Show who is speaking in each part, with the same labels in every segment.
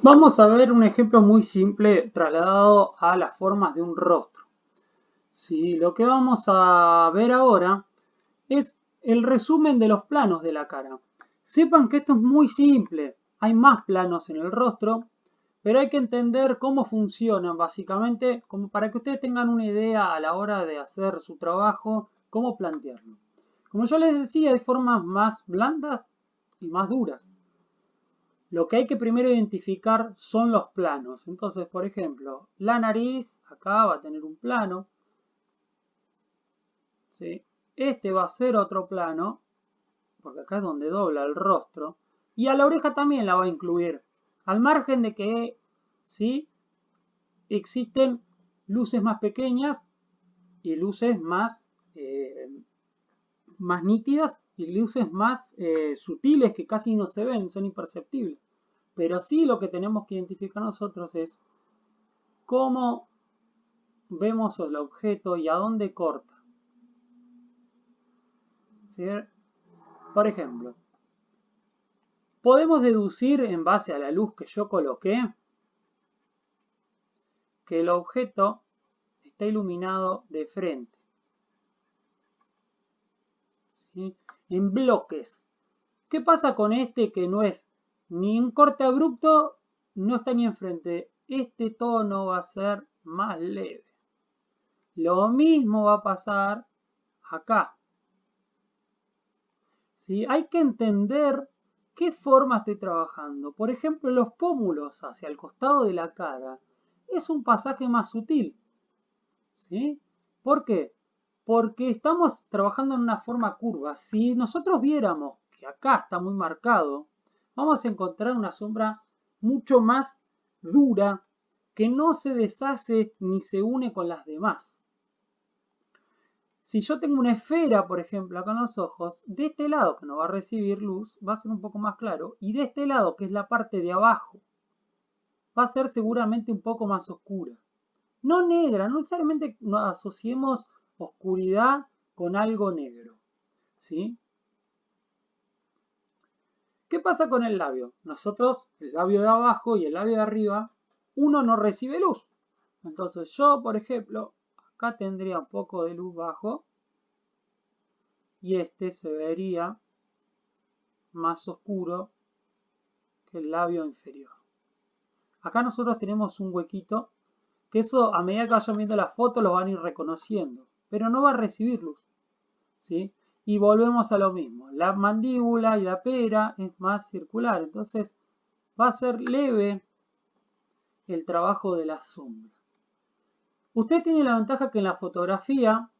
Speaker 1: Vamos a ver un ejemplo muy simple trasladado a las formas de un rostro. Sí, lo que vamos a ver ahora es el resumen de los planos de la cara. Sepan que esto es muy simple. Hay más planos en el rostro, pero hay que entender cómo funcionan básicamente, como para que ustedes tengan una idea a la hora de hacer su trabajo, cómo plantearlo. Como yo les decía, hay formas más blandas y más duras. Lo que hay que primero identificar son los planos. Entonces, por ejemplo, la nariz acá va a tener un plano. ¿Sí? Este va a ser otro plano, porque acá es donde dobla el rostro. Y a la oreja también la va a incluir. Al margen de que ¿sí? Existen luces más pequeñas y luces más nítidas y luces más sutiles que casi no se ven, son imperceptibles. Pero sí lo que tenemos que identificar nosotros es cómo vemos el objeto y a dónde corta. ¿Sí? Por ejemplo, podemos deducir en base a la luz que yo coloqué que el objeto está iluminado de frente. ¿Sí? En bloques. ¿Qué pasa con este que no es ni un corte abrupto, no está ni enfrente? Este tono va a ser más leve. Lo mismo va a pasar acá. ¿Sí? Hay que entender qué forma estoy trabajando. Por ejemplo, los pómulos hacia el costado de la cara es un pasaje más sutil. ¿Sí? ¿Por qué? Porque estamos trabajando en una forma curva. Si nosotros viéramos que acá está muy marcado, vamos a encontrar una sombra mucho más dura que no se deshace ni se une con las demás. Si yo tengo una esfera, por ejemplo, acá en los ojos, de este lado que no va a recibir luz, va a ser un poco más claro, y de este lado, que es la parte de abajo, va a ser seguramente un poco más oscura. No negra, no necesariamente asociemos oscuridad con algo negro. ¿Sí? ¿Qué pasa con el labio? Nosotros, el labio de abajo y el labio de arriba, uno no recibe luz. Entonces yo, por ejemplo, acá tendría un poco de luz bajo y este se vería más oscuro que el labio inferior. Acá nosotros tenemos un huequito, que eso a medida que vayan viendo la foto lo van a ir reconociendo, pero no va a recibir luz. ¿Sí? Y volvemos a lo mismo, la mandíbula y la pera es más circular, entonces va a ser leve el trabajo de la sombra. Usted tiene la ventaja que en la fotografía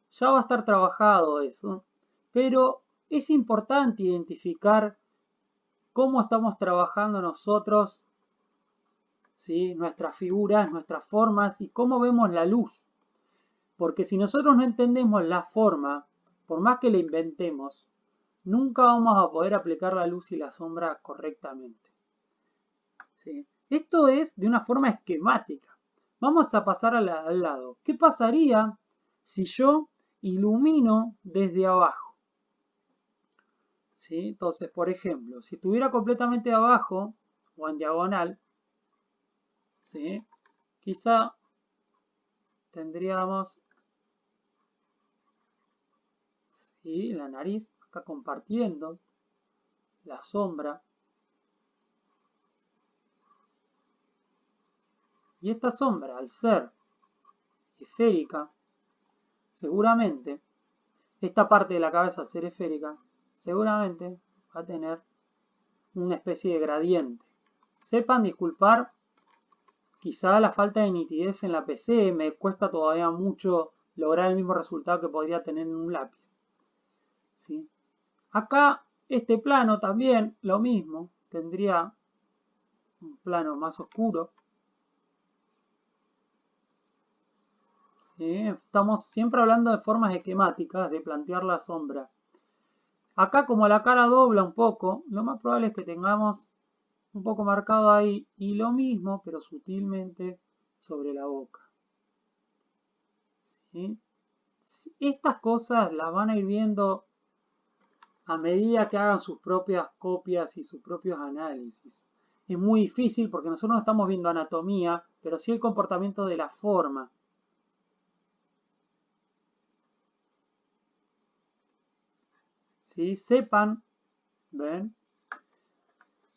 Speaker 1: ya va a estar trabajado eso, pero es importante identificar cómo estamos trabajando nosotros, ¿sí? Nuestras figuras, nuestras formas y cómo vemos la luz. Porque si nosotros no entendemos la forma, por más que la inventemos, nunca vamos a poder aplicar la luz y la sombra correctamente. ¿Sí? Esto es de una forma esquemática. Vamos a pasar al lado. ¿Qué pasaría si yo ilumino desde abajo? ¿Sí? Entonces, por ejemplo, si estuviera completamente abajo o en diagonal, ¿sí? Quizá tendríamos, ¿sí? La nariz acá compartiendo la sombra. Y esta sombra, al ser esférica, seguramente, esta parte de la cabeza ser esférica, seguramente va a tener una especie de gradiente. Sepan disculpar quizá la falta de nitidez en la PC, me cuesta todavía mucho lograr el mismo resultado que podría tener en un lápiz. ¿Sí? Acá este plano también lo mismo, tendría un plano más oscuro. ¿Sí? Estamos siempre hablando de formas esquemáticas de plantear la sombra. Acá como la cara dobla un poco, lo más probable es que tengamos un poco marcado ahí y lo mismo, pero sutilmente, sobre la boca. ¿Sí? Estas cosas las van a ir viendo a medida que hagan sus propias copias y sus propios análisis. es muy difícil porque nosotros no estamos viendo anatomía, pero sí el comportamiento de la forma. ¿Sí? Sepan, ¿ven?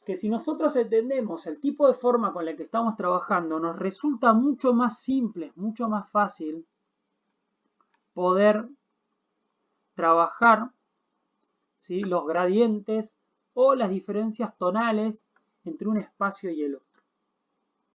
Speaker 1: Que si nosotros entendemos el tipo de forma con la que estamos trabajando, nos resulta mucho más simple, mucho más fácil poder trabajar, ¿sí?, los gradientes o las diferencias tonales entre un espacio y el otro.